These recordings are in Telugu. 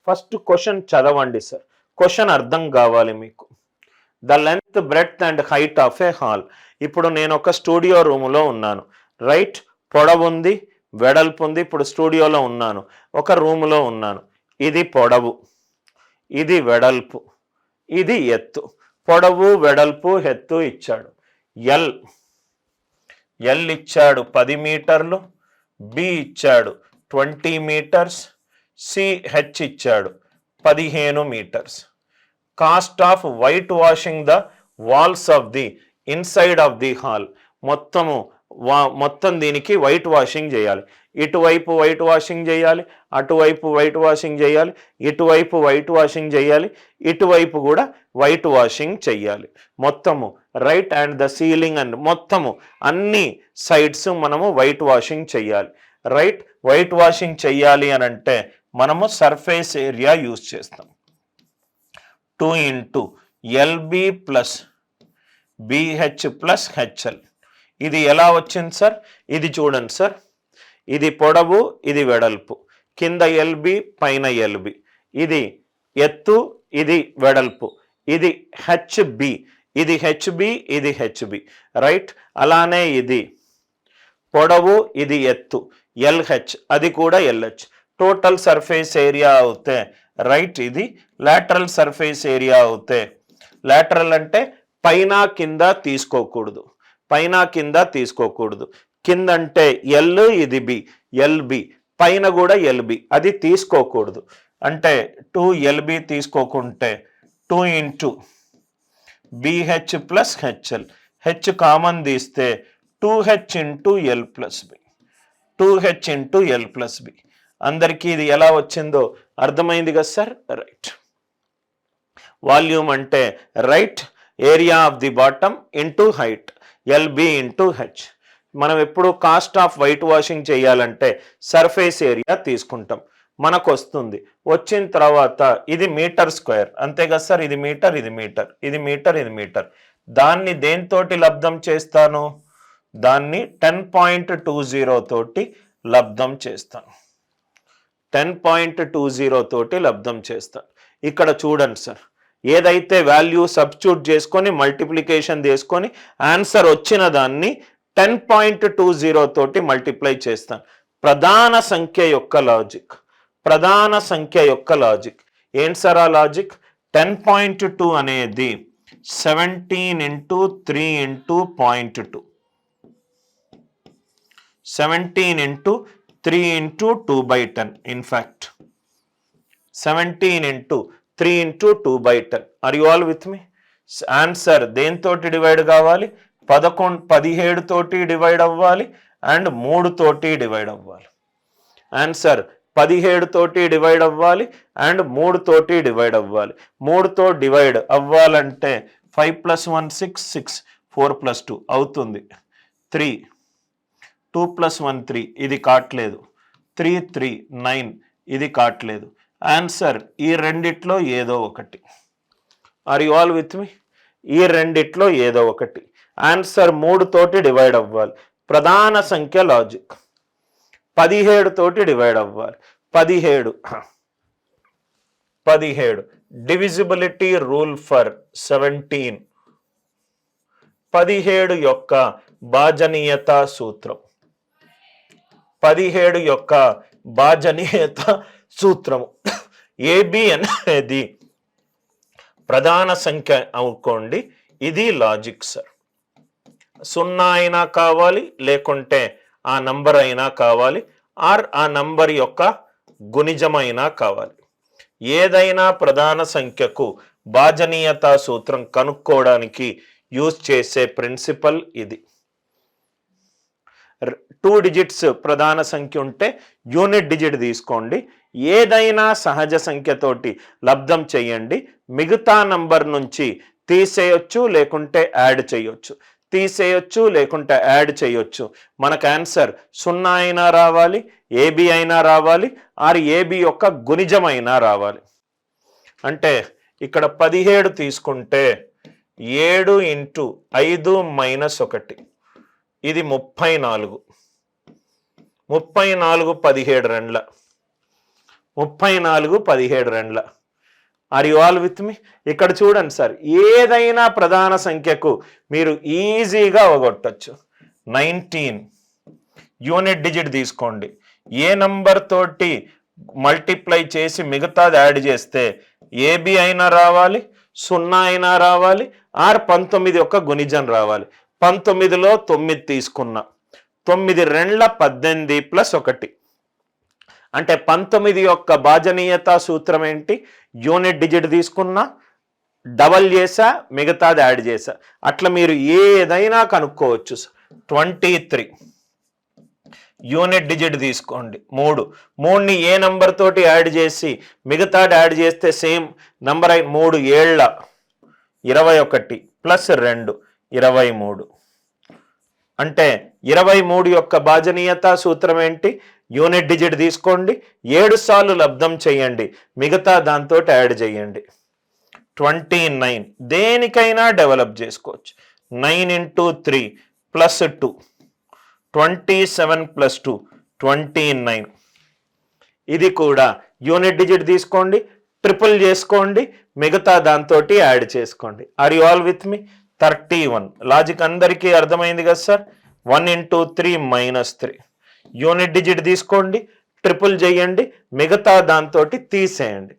ఫస్ట్ క్వశ్చన్ చదవండి సార్. క్వశ్చన్ అర్థం కావాలి మీకు. The length breadth and height of A hall. ఇప్పుడు నేను ఒక స్టూడియో రూములో ఉన్నాను, రైట్. పొడవు ఉంది, వెడల్పు ఉంది. ఇప్పుడు స్టూడియోలో ఉన్నాను, ఒక రూములో ఉన్నాను. ఇది పొడవు, ఇది వెడల్పు, ఇది ఎత్తు. పొడవు వెడల్పు ఎత్తు ఇచ్చాడు. ఎల్ ఇచ్చాడు 10 మీటర్లు, బి ఇచ్చాడు 20 మీటర్స్, సిహెచ్ ఇచ్చాడు 15 metres. Cost of white washing the walls of the inside of the hall. మొత్తం దీనికి వైట్ వాషింగ్ చేయాలి. ఇటువైపు వైట్ వాషింగ్ చేయాలి, అటువైపు వైట్ వాషింగ్ చేయాలి, ఇటువైపు వైట్ వాషింగ్ చేయాలి, ఇటువైపు కూడా వైట్ వాషింగ్ చెయ్యాలి. మొత్తము right and the ceiling and మొత్తము అన్ని సైడ్స్ మనము వైట్ వాషింగ్ చెయ్యాలి. రైట్, వైట్ వాషింగ్ చెయ్యాలి అని అంటే మనము సర్ఫేస్ ఏరియా యూజ్ చేస్తాం. 2 into LB plus BH plus HL. ఇది ఎలా వచ్చింది సార్? ఇది చూడండి సార్, ఇది పొడవు, ఇది వెడల్పు, కింద LB పైన LB, ఇది ఎత్తు, ఇది వెడల్పు, ఇది HB, ఇది HB, ఇది HB, రైట్. అలానే ఇది పొడవు, ఇది ఎత్తు, LH, అది కూడా LH. టోటల్ సర్ఫేస్ ఏరియా అవుతే రైట్, ఇది లాటరల్ సర్ఫేస్ ఏరియా అవుతే, లాటరల్ అంటే పైన కింద తీసుకోకూడదు, పైన కింద తీసుకోకూడదు. కింద అంటే ఎల్, ఇది బి, ఎల్బి, పైన కూడా ఎల్బి, అది తీసుకోకూడదు. అంటే 2LB తీసుకోకుంటే 2 into BH plus HL, H common తీస్తే 2H into L plus B, 2H into L plus B. అందరికీ ఇది ఎలా వచ్చిందో అర్థమైంది కదా సార్? రైట్. వాల్యూమ్ అంటే right, area of the bottom into height, LB into H. మనం ఎప్పుడు కాస్ట్ ఆఫ్ వైట్ వాషింగ్ చేయాలంటే సర్ఫేస్ ఏరియా తీసుకుంటాం, మనకు వస్తుంది. వచ్చిన తర్వాత ఇది మీటర్ స్క్వేర్, అంతే కదా సార్? ఇది మీటర్, ఇది మీటర్, ఇది మీటర్, ఇది మీటర్. దాన్ని దేనితోటి లబ్ధం చేస్తాను? దాన్ని 10.20 తోటి లబ్ధం చేస్తాను. 10.20 తోటి లబ్ధం చేస్తాను. ఇక్కడ చూడండి సార్, ఏదైతే వాల్యూ సబ్స్టిట్యూట్ చేసుకొని మల్టిప్లికేషన్ చేసుకొని ఆన్సర్ వచ్చిన దాన్ని 10.20 తోటి మల్టిప్లై చేస్తాను. ప్రధాన సంఖ్య యొక్క లాజిక్, ప్రధాన సంఖ్య యొక్క లాజిక్ ఏంటి సార్? ఆ లాజిక్ 10.2 అనేది 17 into 3 into 0.2, 17 into 3 into 2/10. In fact 17 into 3 into 2/10. Are you all with me? Answer దేనితోటి డివైడ్ కావాలి? 17 తోటి డివైడ్ అవ్వాలి అండ్ 3 తోటి డివైడ్ అవ్వాలి. ఆన్సర్ 17 తోటి డివైడ్ అవ్వాలి అండ్ 3 తోటి డివైడ్ అవ్వాలి. 3తో డివైడ్ అవ్వాలంటే 5 + 1 6, 6 4 + 2 అవుతుంది 3, 2 + 1 3, ఇది కాట్లేదు. 3 3 9, ఇది కాట్లేదు. ఆన్సర్ ఈ రెండిట్లో ఏదో ఒకటి. ఆర్ యు ఆల్ విత్ మీ? ఈ రెండిట్లో ఏదో ఒకటి. ఆన్సర్ 3 తోటి డివైడ్ అవ్వాలి. ప్రధాన సంఖ్య లాజిక్ 17 తోటి డివైడ్ అవ్వాలి. 17 డివిజిబిలిటీ రూల్ ఫర్ 17. 17 యొక్క భాజనీయత సూత్రం, 17 యొక్క భాజనీయత సూత్రము. ఏబి అనేది ప్రధాన సంఖ్య అనుకోండి, ఇది లాజిక్ సార్. 0 అయినా కావాలి, లేకుంటే ఆ నంబర్ అయినా కావాలి, ఆర్ ఆ నంబర్ యొక్క గుణిజమైనా కావాలి. ఏదైనా ప్రధాన సంఖ్యకు భాజనీయత సూత్రం కనుక్కోవడానికి యూజ్ చేసే ప్రిన్సిపల్ ఇది. 2 డిజిట్స్ ప్రధాన సంఖ్య ఉంటే యూనిట్ డిజిట్ తీసుకోండి. ఏదైనా సహజ సంఖ్యతోటి లబ్ధం చేయండి. మిగతా నంబర్ నుంచి తీసేయొచ్చు, లేకుంటే యాడ్ చేయొచ్చు, తీసేయొచ్చు, లేకుంటే యాడ్ చేయొచ్చు. మనకు ఆన్సర్ 0 అయినా రావాలి, ఏబి అయినా రావాలి, ఆర్ ఏబి యొక్క గుణిజం అయినా రావాలి. అంటే ఇక్కడ 17 తీసుకుంటే 7 into 5 - 1, ఇది 34. 34 17 రెండ్ల 34 17 రెండ్ల. ఆర్ యు ఆల్ విత్ మీ? ఇక్కడ చూడండి సార్, ఏదైనా ప్రధాన సంఖ్యకు మీరు ఈజీగా అవగొట్టచ్చు. 19 యూనిట్ డిజిట్ తీసుకోండి, ఏ నంబర్ తోటి మల్టిప్లై చేసి మిగతాది యాడ్ చేస్తే ఏబి అయినా రావాలి, 0 అయినా రావాలి, ఆర్ 19 యొక్క గుణిజం రావాలి. 19లో 9 తీసుకున్నా, 9 రెండ్ల 18 ప్లస్ 1 అంటే 19 యొక్క భాజనీయత సూత్రం ఏంటి? యూనిట్ డిజిట్ తీసుకున్నా, డబల్ చేసా, మిగతాది యాడ్ చేసా. అట్లా మీరు ఏదైనా కనుక్కోవచ్చు. 23 యూనిట్ డిజిట్ తీసుకోండి, 3ని ఏ నంబర్ తోటి యాడ్ చేసి మిగతాది యాడ్ చేస్తే సేమ్ నంబర్ 3 ఏళ్ళ 21 ప్లస్ 2 23 అంటే 23 యొక్క భాజనీయత సూత్రం ఏంటి? యూనిట్ డిజిట్ తీసుకోండి, 7 సార్లు లబ్ధం చేయండి, మిగతా దాంతో యాడ్ చేయండి. 29 దేనికైనా డెవలప్ చేసుకోవచ్చు. 9 into 3 ప్లస్ 2 27 ప్లస్ 2 29. ఇది కూడా యూనిట్ డిజిట్ తీసుకోండి, ట్రిపుల్ చేసుకోండి, మిగతా దాంతో యాడ్ చేసుకోండి. Are you all with me? 31 logic అందరికీ అర్థమైంది కదా sir? 1 into 3 minus 3 unit digit తీసుకోండి, ట్రిపుల్ చేయండి, మిగతా దాంతో తీసేయండి.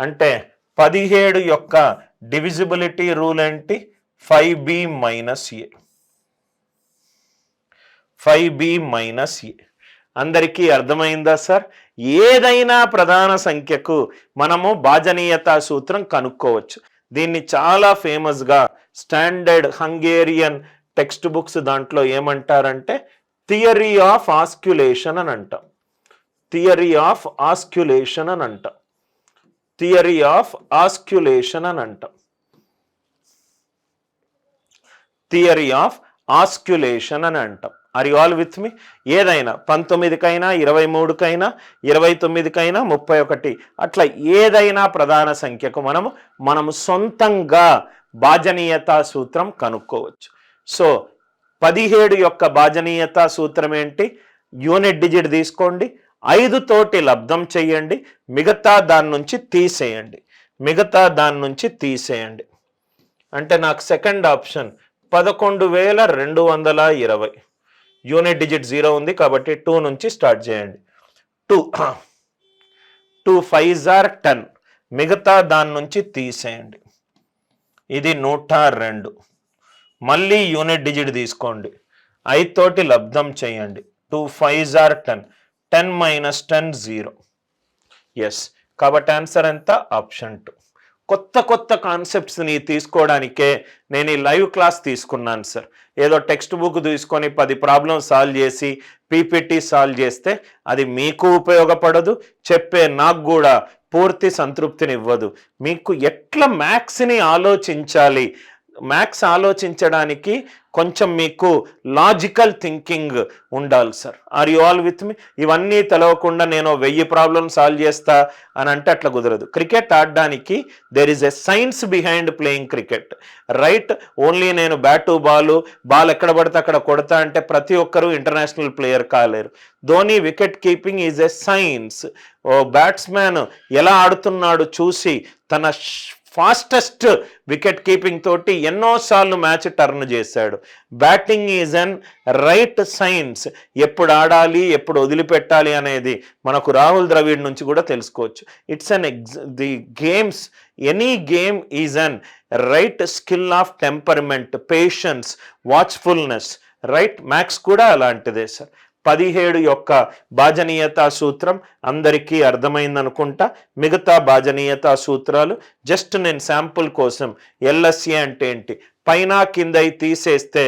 అంటే 17 యొక్క డివిజిబిలిటీ రూల్ ఏంటి? 5b minus a. 5b minus a అందరికీ అర్థమైందా సార్? ఏదైనా ప్రధాన సంఖ్యకు మనము భాజనీయత సూత్రం కనుక్కోవచ్చు. దీన్ని చాలా ఫేమస్గా స్టాండర్డ్ హంగేరియన్ టెక్స్ట్ బుక్స్ దాంట్లో ఏమంటారంటే థియరీ ఆఫ్ ఆస్క్యులేషన్ అని అంటాం. థియరీ ఆఫ్ ఆస్క్యులేషన్ అని అంటాం. ఆర్ యు ఆల్ విత్ మీ? ఏదైనా 19కైనా 23కైనా 29కైనా 31 అట్లా ఏదైనా ప్రధాన సంఖ్యకు మనము సొంతంగా భాజనీయత సూత్రం కనుక్కోవచ్చు. సో 17 యొక్క భాజనీయత సూత్రం ఏంటి? యూనిట్ డిజిట్ తీసుకోండి, 5 తోటి లబ్ధం చేయండి, మిగతా దాని నుంచి తీసేయండి. అంటే నాకు సెకండ్ ఆప్షన్ 11,220. యూనిట్ డిజిట్ 0 ఉంది కాబట్టి 2 నుంచి స్టార్ట్ చేయండి. 2 5s are 10, మిగతా దాని నుంచి తీసేయండి. ఇది 102. మళ్ళీ యూనిట్ డిజిట్ తీసుకోండి, 5 తోటి లబ్ధం చేయండి. 2 5s are 10, 10 minus 10 0. ఎస్, కాబట్టి ఆన్సర్ ఎంత? ఆప్షన్ 2. కొత్త కాన్సెప్ట్స్ని తీసుకోవడానికే నేను ఈ లైవ్ క్లాస్ తీసుకున్నాను సార్. ఏదో టెక్స్ట్ బుక్ తీసుకొని 10 ప్రాబ్లమ్స్ సాల్వ్ చేసి పీపీటీ సాల్వ్ చేస్తే అది మీకు ఉపయోగపడదు, చెప్పే నాకు కూడా పూర్తి సంతృప్తిని ఇవ్వదు. మీకు ఎట్లా మ్యాథ్స్ని ఆలోచించాలి, మ్యాథ్స్ ఆలోచించడానికి కొంచెం మీకు లాజికల్ థింకింగ్ ఉండాలి sir. Are you all with me? ఇవన్నీ తెలవకుండా నేను 1000 ప్రాబ్లమ్స్ సాల్వ్ చేస్తా అని అంటే అట్లా కుదరదు. క్రికెట్ ఆడడానికి there is a science behind playing cricket, right? Only నేను బాల్ ఎక్కడ పడితే అక్కడ కొడతా అంటే ప్రతి ఒక్కరూ ఇంటర్నేషనల్ ప్లేయర్ కాలేరు. Dhoni wicket keeping is a science. ఓ బ్యాట్స్మెన్ ఎలా ఆడుతున్నాడు చూసి తన ఫాస్టెస్ట్ వికెట్ కీపింగ్ తోటి ఎన్నోసార్లు మ్యాచ్ టర్న్ చేశాడు. Batting is an right science. ఎప్పుడు ఆడాలి, ఎప్పుడు వదిలిపెట్టాలి అనేది మనకు రాహుల్ ద్రవిడ్ నుంచి కూడా తెలుసుకోవచ్చు. It's on the games, any game is an right skill of temperament, patience, watchfulness, right? Maths కూడా అలాంటిదే సార్. 17 యొక్క భాజనీయత సూత్రం అందరికీ అర్థమైందనుకుంటా. మిగతా భాజనీయత సూత్రాలు జస్ట్ నేను శాంపుల్ కోసం, ఎల్ఎస్ఏ అంటే ఏంటి, పైన కింద తీసేస్తే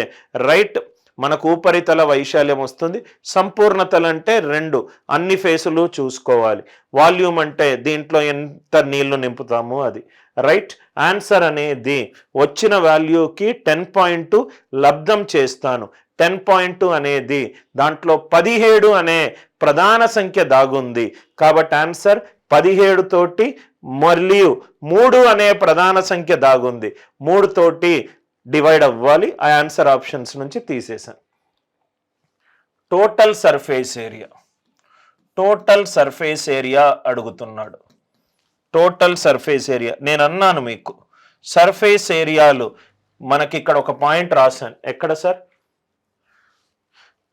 రైట్ మనకు ఉపరితల వైశాల్యం వస్తుంది. సంపూర్ణతలు అంటే 2, అన్ని ఫేసులు చూసుకోవాలి. వాల్యూమ్ అంటే దీంట్లో ఎంత నీళ్లు నింపుతాము అది, రైట్? ఆన్సర్ అనేది వచ్చిన వాల్యూకి 10.2 లబ్ధం చేస్తాను. 10.2 అనేది దాంట్లో 17 అనే ప్రధాన సంఖ్య దాగుంది కాబట్టి ఆన్సర్ 17 తోటి, మరియు 3 అనే ప్రధాన సంఖ్య దాగుంది, 3 తోటి డివైడ్ అవ్వాలి. ఆ ఆన్సర్ ఆప్షన్స్ నుంచి తీసేసాను. Total surface area, total surface area అడుగుతున్నాడు. టోటల్ సర్ఫేస్ ఏరియా నేను అన్నాను మీకు సర్ఫేస్ ఏరియాలు మనకి ఇక్కడ ఒక పాయింట్ రాశాను. ఎక్కడ సార్?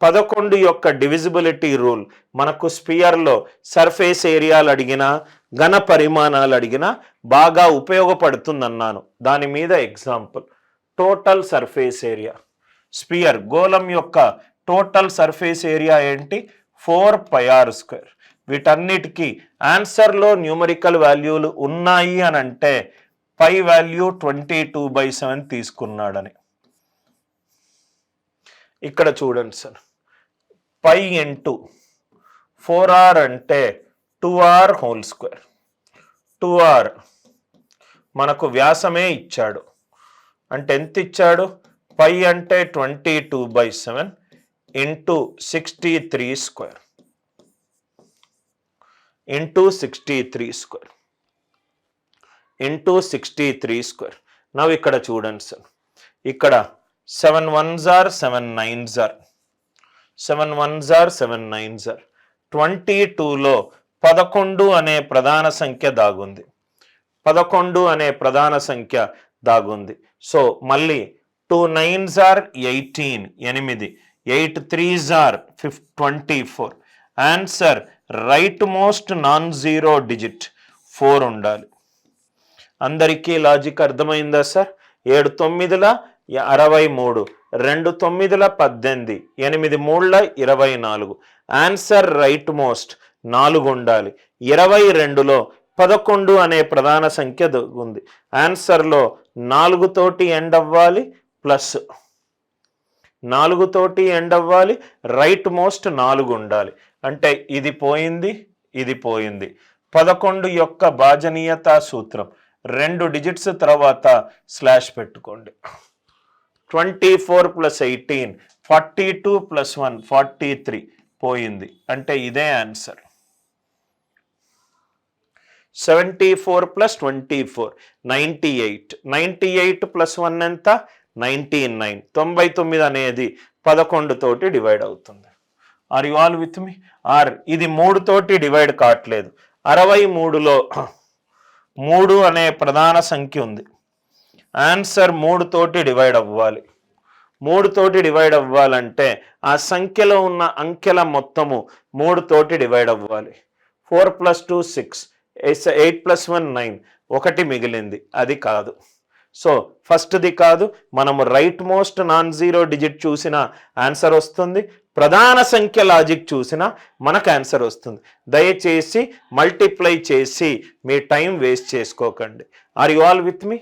11 యొక్క డివిజిబిలిటీ రూల్ మనకు స్పియర్లో సర్ఫేస్ ఏరియాలు అడిగినా ఘన పరిమాణాలు అడిగినా బాగా ఉపయోగపడుతుందన్నాను. దాని మీద example total surface area. Sphere గోళం యొక్క టోటల్ సర్ఫేస్ ఏరియా ఏంటి? 4πr². వీటన్నిటికీ ఆన్సర్లో న్యూమరికల్ వాల్యూలు ఉన్నాయి అని అంటే పై వాల్యూ 22/7 తీసుకున్నాడని. ఇక్కడ చూడండి సార్, పై ఇంటూ 4r అంటే 2r². 2r మనకు వ్యాసమే ఇచ్చాడు. అంటే ఎంత ఇచ్చాడు? పై అంటే 22/7 ఇంటూ 63² ఇంటూ 63². నవ్వు ఇక్కడ చూడండి సార్, ఇక్కడ 7 1s are 7 9s are 7 1s are 7 9s are 22లో 11 అనే ప్రధాన సంఖ్య దాగుంది. 11 అనే ప్రధాన సంఖ్య దాగుంది. సో మళ్ళీ 2 9s are 18 8 8 3s are 24. Answer right most non zero digit 4 ఉండాలి. అందరికీ లాజిక్ అర్థమైందా సార్? 7 9ల 63, 2 9ల 18, 8 3ల 24. ఆన్సర్ రైట్ మోస్ట్ 4 ఉండాలి. 22లో 11 అనే ప్రధాన సంఖ్య ఉంది. ఆన్సర్లో 4 తోటి ఎండ్ అవ్వాలి, ప్లస్ 4 తోటి ఎండ్ అవ్వాలి, రైట్ మోస్ట్ 4 ఉండాలి. అంటే ఇది పోయింది, ఇది పోయింది. 11 యొక్క భాజనీయతా సూత్రం 2 డిజిట్స్ తర్వాత స్లాష్ పెట్టుకోండి. 24 + 18 42 + 1 43 పోయింది. అంటే ఇదే ఆన్సర్. 74 + 24 98. 98 + 1 ఎంత? 99. 99 అనేది 11 తోటి డివైడ్ అవుతుంది. Are you all with me? Or ఇది 3 తోటి డివైడ్ కావట్లేదు. 63లో 3 అనే ప్రధాన సంఖ్య ఉంది. ఆన్సర్ 3 తోటి డివైడ్ అవ్వాలి. 3 తోటి డివైడ్ అవ్వాలంటే ఆ సంఖ్యలో ఉన్న అంకెల మొత్తము 3 తోటి డివైడ్ అవ్వాలి. 4 + 2 6, 8 + 1 9, 1 మిగిలింది, అది కాదు. సో ఫస్ట్ది కాదు, మనము right most non zero digit చూసిన ఆన్సర్ వస్తుంది, ప్రధాన సంఖ్య లాజిక్ చూసినా మనకు ఆన్సర్ వస్తుంది. దయచేసి మల్టిప్లై చేసి మీ టైం వేస్ట్ చేసుకోకండి. Are you all with me?